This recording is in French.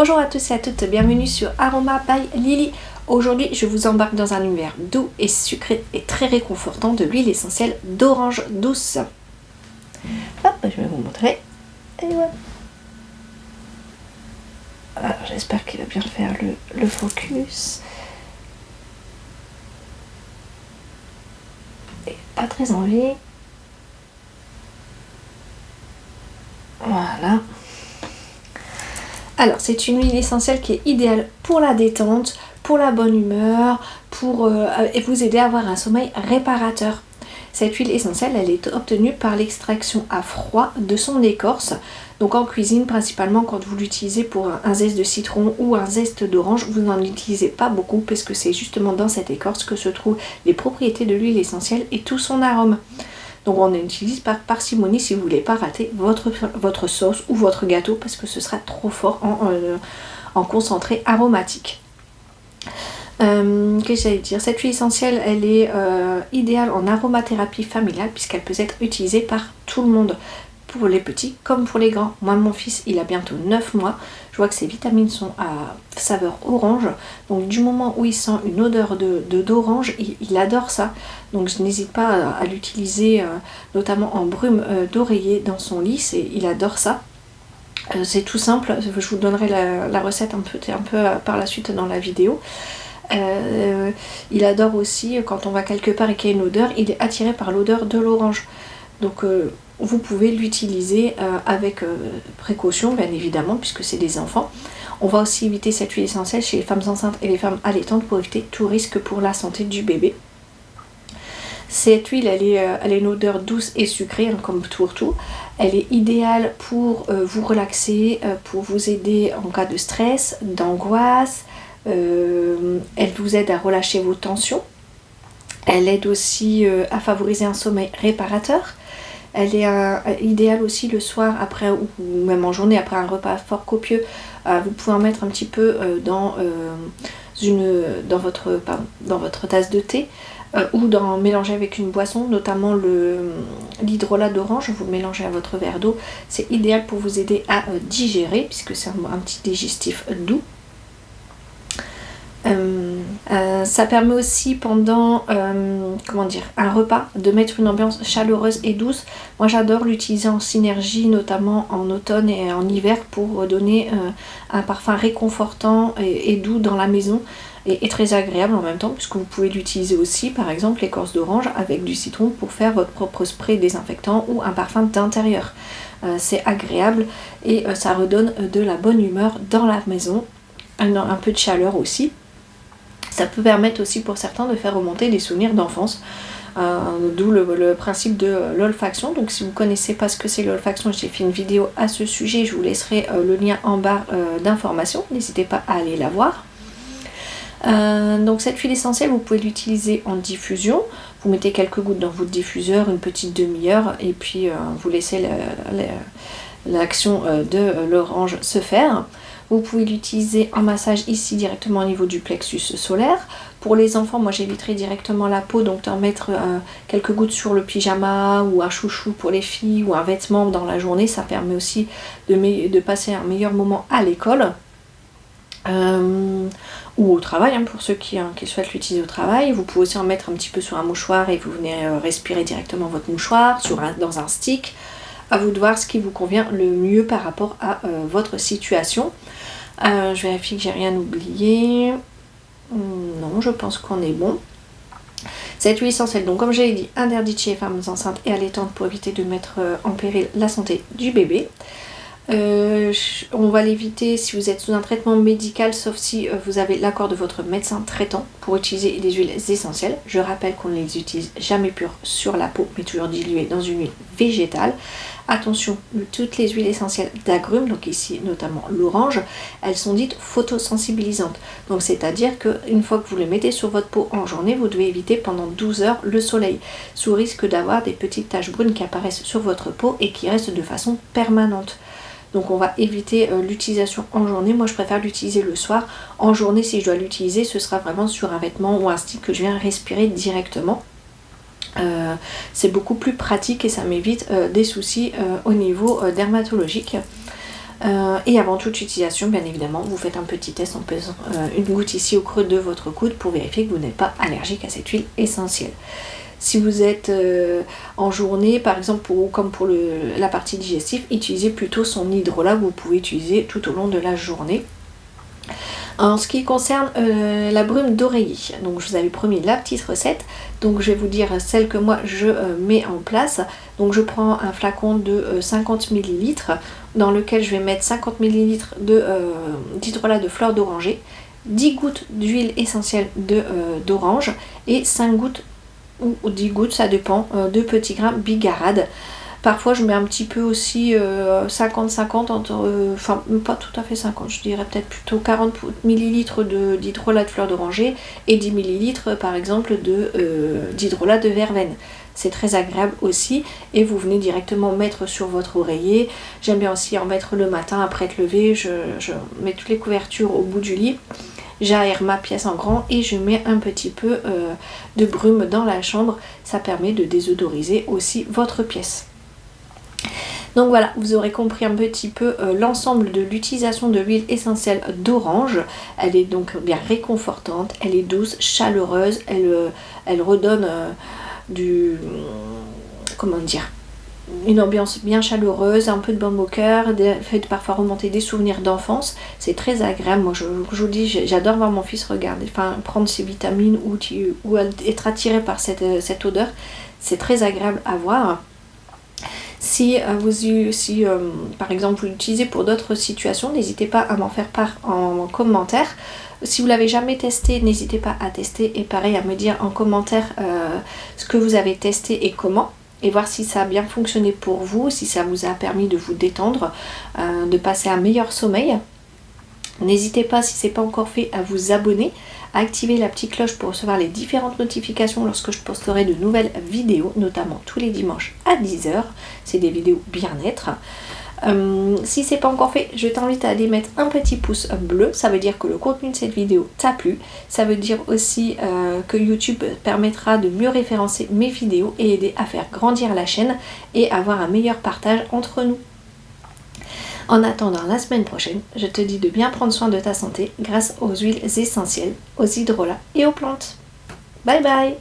Bonjour à tous et à toutes, bienvenue sur Aroma by Lily. Aujourd'hui, je vous embarque dans un univers doux et sucré et très réconfortant de l'huile essentielle d'orange douce. Hop, je vais vous montrer. Et voilà. Alors, j'espère qu'il va bien faire le focus. Et pas très envie. Voilà. Alors, c'est une huile essentielle qui est idéale pour la détente, pour la bonne humeur, pour vous aider à avoir un sommeil réparateur. Cette huile essentielle, elle est obtenue par l'extraction à froid de son écorce. Donc en cuisine, principalement quand vous l'utilisez pour un zeste de citron ou un zeste d'orange, vous n'en utilisez pas beaucoup parce que c'est justement dans cette écorce que se trouvent les propriétés de l'huile essentielle et tout son arôme. Donc on utilise par parcimonie si vous ne voulez pas rater votre sauce ou votre gâteau parce que ce sera trop fort en concentré aromatique. Qu'est-ce que j'allais dire? Cette huile essentielle, elle est idéale en aromathérapie familiale puisqu'elle peut être utilisée par tout le monde, pour les petits comme pour les grands. Moi, mon fils, il a bientôt 9 mois. Je vois que ses vitamines sont à saveur orange. Donc du moment où il sent une odeur d'orange, il adore ça. Donc je n'hésite pas à l'utiliser, notamment en brume d'oreiller dans son lit. Il adore ça. C'est tout simple. Je vous donnerai la recette un peu par la suite dans la vidéo. Il adore aussi quand on va quelque part et qu'il y a une odeur, il est attiré par l'odeur de l'orange. Donc vous pouvez l'utiliser avec précaution, bien évidemment, puisque c'est des enfants. On va aussi éviter cette huile essentielle chez les femmes enceintes et les femmes allaitantes pour éviter tout risque pour la santé du bébé. Cette huile, elle a une odeur douce et sucrée, hein, comme tout. Elle est idéale pour vous relaxer, pour vous aider en cas de stress, d'angoisse. Elle vous aide à relâcher vos tensions. Elle aide aussi à favoriser un sommeil réparateur. Elle est idéale aussi le soir après ou même en journée après un repas fort copieux. Vous pouvez en mettre un petit peu dans votre tasse de thé ou mélanger avec une boisson, notamment l'hydrolat d'orange. Vous le mélangez à votre verre d'eau. C'est idéal pour vous aider à digérer puisque c'est un petit digestif doux. Ça permet aussi pendant un repas de mettre une ambiance chaleureuse et douce. Moi j'adore l'utiliser en synergie, notamment en automne et en hiver pour donner un parfum réconfortant et doux dans la maison et très agréable en même temps, puisque vous pouvez l'utiliser aussi par exemple l'écorce d'orange avec du citron pour faire votre propre spray désinfectant ou un parfum d'intérieur. C'est agréable et ça redonne de la bonne humeur dans la maison, un peu de chaleur aussi. Ça peut permettre aussi pour certains de faire remonter des souvenirs d'enfance, d'où le principe de l'olfaction. Donc si vous ne connaissez pas ce que c'est l'olfaction, j'ai fait une vidéo à ce sujet, je vous laisserai le lien en barre d'informations, n'hésitez pas à aller la voir. Donc cette huile essentielle, vous pouvez l'utiliser en diffusion, vous mettez quelques gouttes dans votre diffuseur, une petite demi-heure, et puis vous laissez l'action de l'orange se faire. Vous pouvez l'utiliser en massage ici directement au niveau du plexus solaire. Pour les enfants, moi j'éviterai directement la peau, donc d'en mettre quelques gouttes sur le pyjama ou un chouchou pour les filles ou un vêtement dans la journée. Ça permet aussi de passer un meilleur moment à l'école ou au travail, hein, pour ceux qui souhaitent l'utiliser au travail. Vous pouvez aussi en mettre un petit peu sur un mouchoir et vous venez respirer directement votre mouchoir dans un stick. À vous de voir ce qui vous convient le mieux par rapport à votre situation. Je vérifie que j'ai rien oublié. Non, je pense qu'on est bon. Cette huile essentielle, donc comme j'ai dit, interdite chez les femmes enceintes et allaitantes pour éviter de mettre en péril la santé du bébé. On va l'éviter si vous êtes sous un traitement médical, sauf si vous avez l'accord de votre médecin traitant pour utiliser des huiles essentielles. Je rappelle qu'on ne les utilise jamais pures sur la peau, mais toujours diluées dans une huile végétale. Attention, toutes les huiles essentielles d'agrumes, donc ici notamment l'orange, elles sont dites photosensibilisantes. Donc c'est-à-dire qu'une fois que vous les mettez sur votre peau en journée, vous devez éviter pendant 12 heures le soleil, sous risque d'avoir des petites taches brunes qui apparaissent sur votre peau et qui restent de façon permanente. Donc on va éviter l'utilisation en journée. Moi je préfère l'utiliser le soir. En journée, si je dois l'utiliser, ce sera vraiment sur un vêtement ou un stick que je viens respirer directement. C'est beaucoup plus pratique et ça m'évite des soucis au niveau dermatologique. Et avant toute utilisation, bien évidemment, vous faites un petit test en pesant une goutte ici au creux de votre coude pour vérifier que vous n'êtes pas allergique à cette huile essentielle. Si vous êtes en journée, par exemple, comme pour la partie digestive, utilisez plutôt son hydrolat que vous pouvez utiliser tout au long de la journée. En ce qui concerne la brume d'oreiller, donc je vous avais promis la petite recette, donc je vais vous dire celle que moi je mets en place. Donc je prends un flacon de 50 ml dans lequel je vais mettre 50 ml d'hydrolat de fleur d'oranger, 10 gouttes d'huile essentielle d'orange et 5 gouttes ou 10 gouttes, ça dépend, de petits grains bigarade. Parfois je mets un petit peu aussi 50-50 enfin pas tout à fait 50, je dirais peut-être plutôt 40 ml d'hydrolat de fleur d'oranger et 10 ml par exemple d'hydrolat de verveine. C'est très agréable aussi et vous venez directement mettre sur votre oreiller. J'aime bien aussi en mettre le matin après être levé, je mets toutes les couvertures au bout du lit. J'aère ma pièce en grand et je mets un petit peu de brume dans la chambre. Ça permet de désodoriser aussi votre pièce. Donc voilà, vous aurez compris un petit peu l'ensemble de l'utilisation de l'huile essentielle d'orange. Elle est donc bien réconfortante, elle est douce, chaleureuse, elle redonne une ambiance bien chaleureuse, un peu de baume au cœur, fait parfois remonter des souvenirs d'enfance. C'est très agréable. Moi je vous dis, j'adore voir mon fils regarder, prendre ses vitamines ou être attiré par cette odeur. C'est très agréable à voir. Si par exemple vous l'utilisez pour d'autres situations, n'hésitez pas à m'en faire part en commentaire. Si vous l'avez jamais testé, n'hésitez pas à tester et pareil à me dire en commentaire ce que vous avez testé et comment, et voir si ça a bien fonctionné pour vous, si ça vous a permis de vous détendre, de passer un meilleur sommeil. N'hésitez pas, si ce n'est pas encore fait, à vous abonner, à activer la petite cloche pour recevoir les différentes notifications lorsque je posterai de nouvelles vidéos, notamment tous les dimanches à 10 h. C'est des vidéos bien-être. Si c'est pas encore fait, je t'invite à aller mettre un petit pouce bleu, ça veut dire que le contenu de cette vidéo t'a plu. Ça veut dire aussi que YouTube permettra de mieux référencer mes vidéos et aider à faire grandir la chaîne et avoir un meilleur partage entre nous. En attendant la semaine prochaine, je te dis de bien prendre soin de ta santé grâce aux huiles essentielles, aux hydrolats et aux plantes. Bye bye!